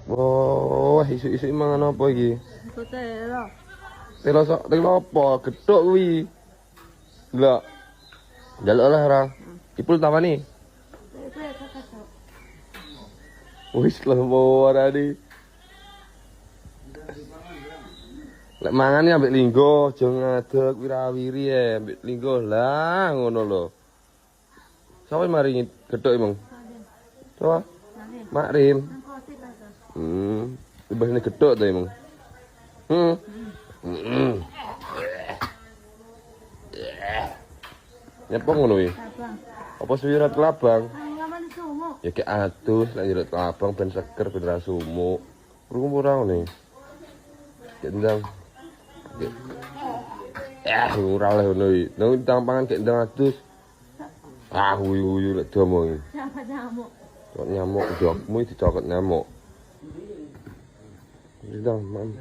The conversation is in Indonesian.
Oh, isu-isu mangan apa iki? Itu telo. Telo apa? Gethuk kuwi. Lho. Jaluk lah ora. Ipul tawani. Itu ya kakak. Wis lah ora di. Lek mangan ya ambek linggo, aja ngadeg wirawiri ya, ambek linggo lah ngono lho. Sapa mari gethuk emang? Coba. Mak Rim. Ibasne gethuk to emang. Nyapa ngono iki? Apa suwirat kelabang? Ya kayak atus lek suwirat kelabang ben seger ben ra sumuk. Krungu ora ngene. Kayak ndang. Ora oleh ngono iki. Nang tampangan kayak ndang atus. Uyu lek diomongi. Siapa nyamuk? Kok nyamuk jokmu dicokot nyamuk. Ndang, mam.